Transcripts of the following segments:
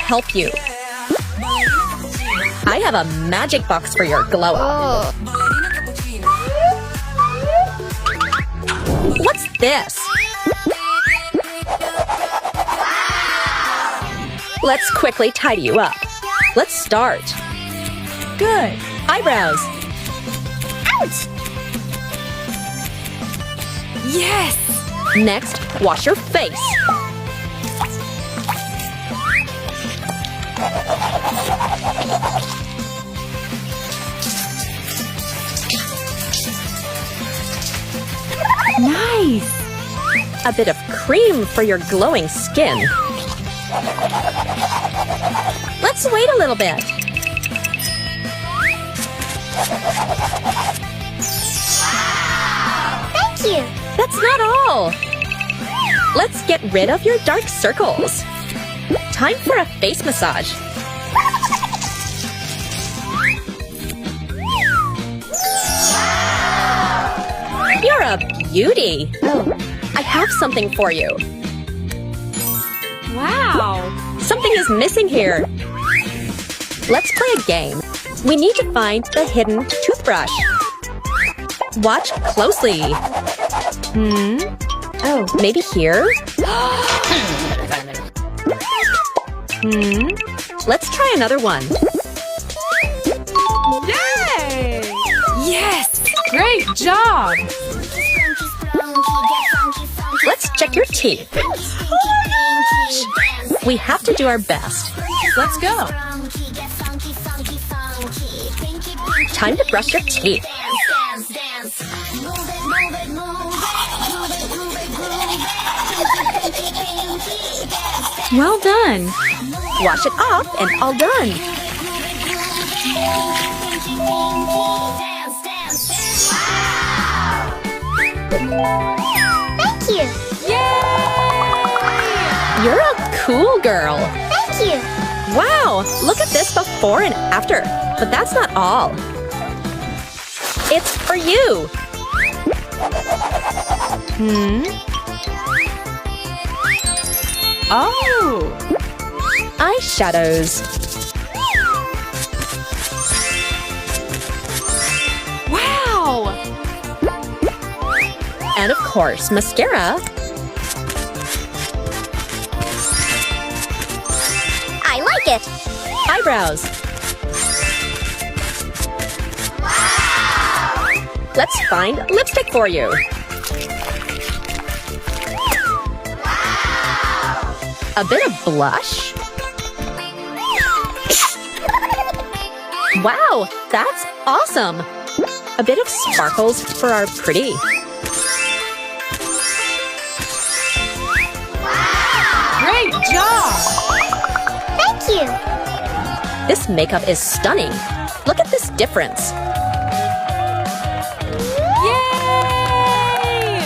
help you. I have a magic box for your glow up. What's this? Let's quickly tidy you up. Let's start. Good. Eyebrows. Ouch! Yes! Next, wash your face. Nice! A bit of cream for your glowing skin. Let's wait a little bit. Thank you! That's not all. Let's get rid of your dark circles. Time for a face massage. You're a beauty. Oh, I have something for you. Wow! Something is missing here. Let's play a game. We need to find the hidden toothbrush. Watch closely. Oh, maybe here? Let's try another one. Yay! Yes! Great job! Let's check your teeth. We have to do our best. Let's go! Time to brush your teeth. Well done! Wash it off and all done. Thank you! Yay! You're a cool girl. Thank you! Wow, look at this before and after. But that's not all. It's for you. Oh! Eyeshadows. Wow! And of course, mascara. I like it! Eyebrows. Let's find lipstick for you. A bit of blush. Wow, that's awesome. A bit of sparkles for our pretty. Great job! Thank you! This makeup is stunning. Look at this difference. Yay!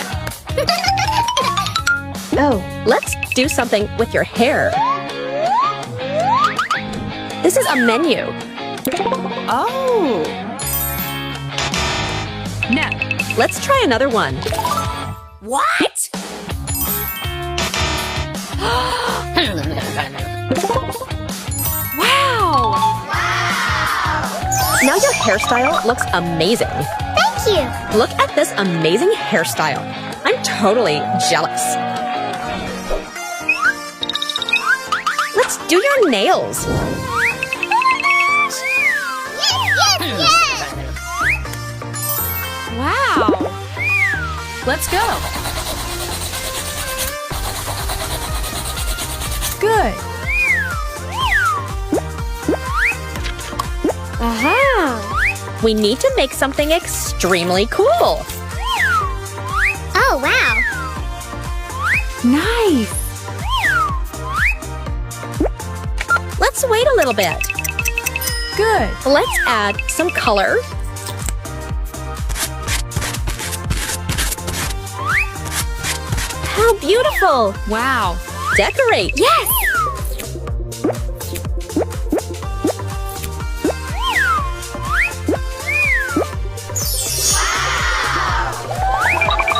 Oh, let's do something with your hair. This is a menu. Oh! Now, Let's try another one. what? Wow! Now your hairstyle looks amazing. Thank you! Look at this amazing hairstyle. I'm totally jealous. Let's do your nails. Yes! Wow! Let's go! Good! Aha! We need to make something extremely cool. Oh, wow! Nice! Let's wait a little bit. Good! Let's add some color. How beautiful! Wow! Decorate! Yes!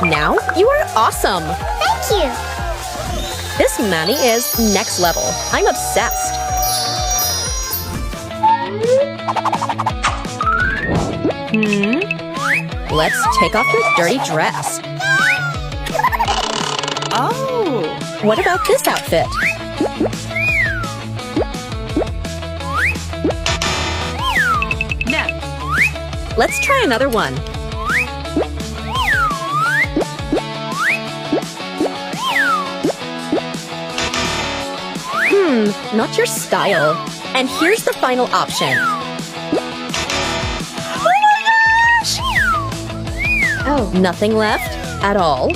Now you are awesome! Thank you! This mani is next level. I'm obsessed. Let's take off your dirty dress. Oh. What about this outfit? No. Let's try another one. Not your style. And here's the final option. Oh my gosh! Oh, nothing left at all?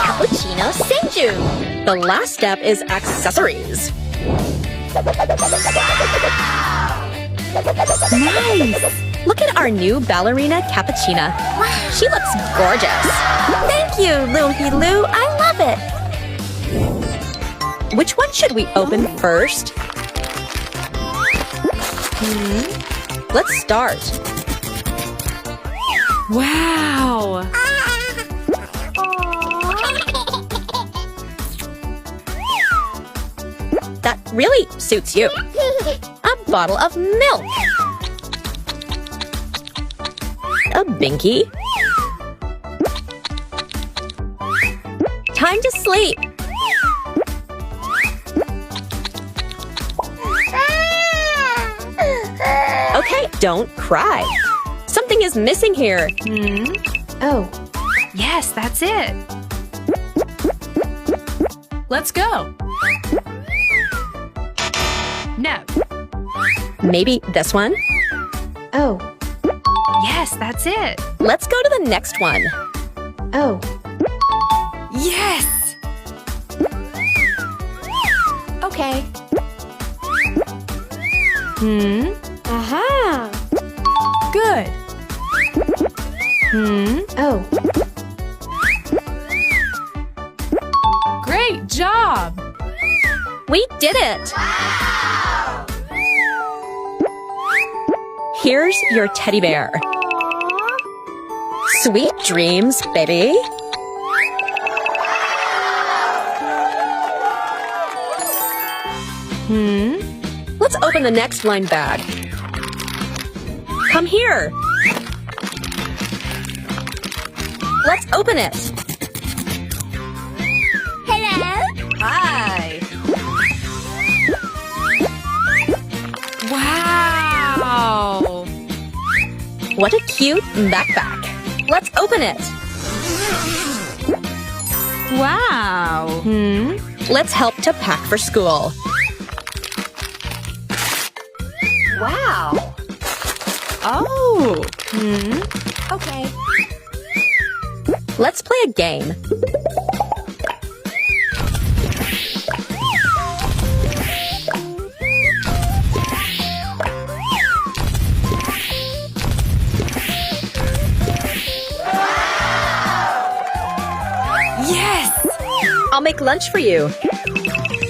Cappuccino Senju! The last step is accessories. Nice. Look at our new Ballerina Cappuccina. She looks gorgeous. Thank you, Lumpy Lou. I love it. Which one should we open first? Let's start. Wow. That really suits you. A bottle of milk. A binky. Time to sleep. Okay, don't cry. Something is missing here. Oh. Yes, that's it. Let's go. No. Maybe this one? Oh. Yes, that's it. Let's go to the next one. Oh. Yes! Okay. Aha! Good. Oh. Great job! We did it! Here's your teddy bear. Sweet dreams, baby. Let's open the next blind bag. Come here. Let's open it. Hello? Hi! Wow! What a cute backpack. Let's open it. Wow! Let's help to pack for school. Wow! Oh! Okay. Let's play a game. Yes! I'll make lunch for you.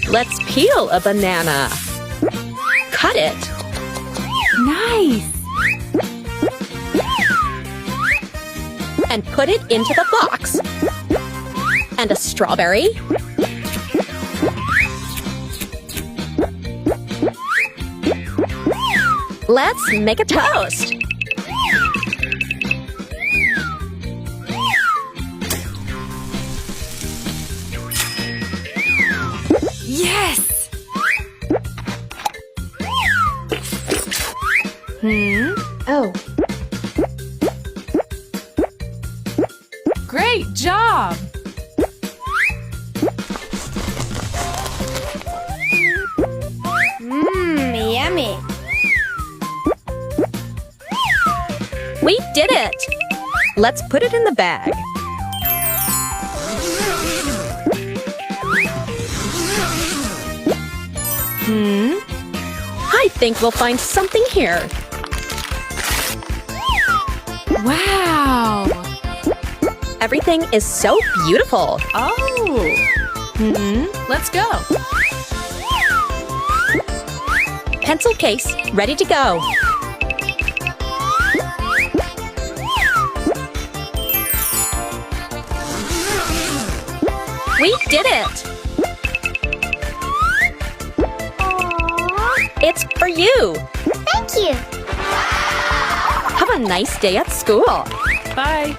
Let's peel a banana. Cut it. Nice! And put it into the box. And a strawberry. Let's make a toast. Yes! Oh. Great job! Yummy! We did it! Let's put it in the bag. I think we'll find something here. Wow! Everything is so beautiful. Oh! Let's go! Pencil case, ready to go. We did it! It's for you! Thank you. Have a nice day at school! Bye.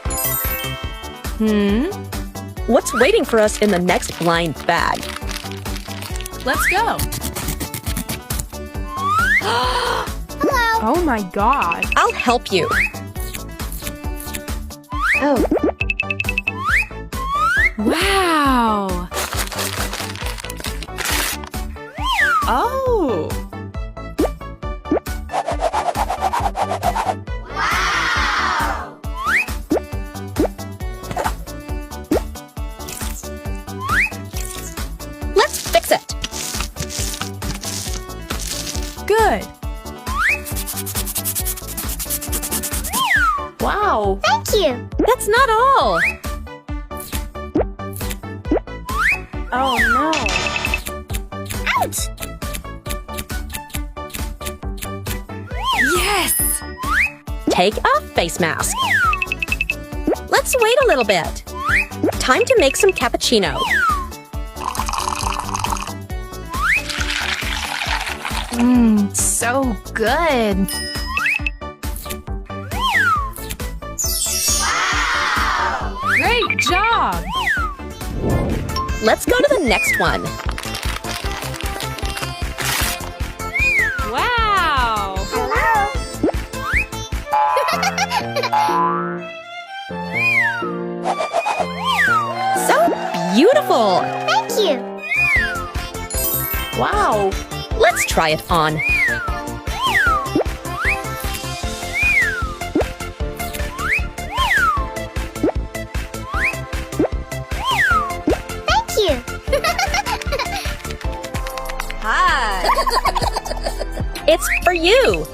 What's waiting for us in the next blind bag? Let's go. Hello. Oh my god. I'll help you. Oh. Wow. Oh. Let's fix it! Good. Wow. Thank you. That's not all! Oh no. Ouch. Yes. Take a face mask. Let's wait a little bit. Time to make some cappuccino. So good. Great job. Let's go to the next one. Wow. Hello. So beautiful! Thank you. Wow! Let's try it on. Thank you. Hi! It's for you!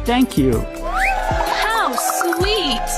Thank you. How sweet.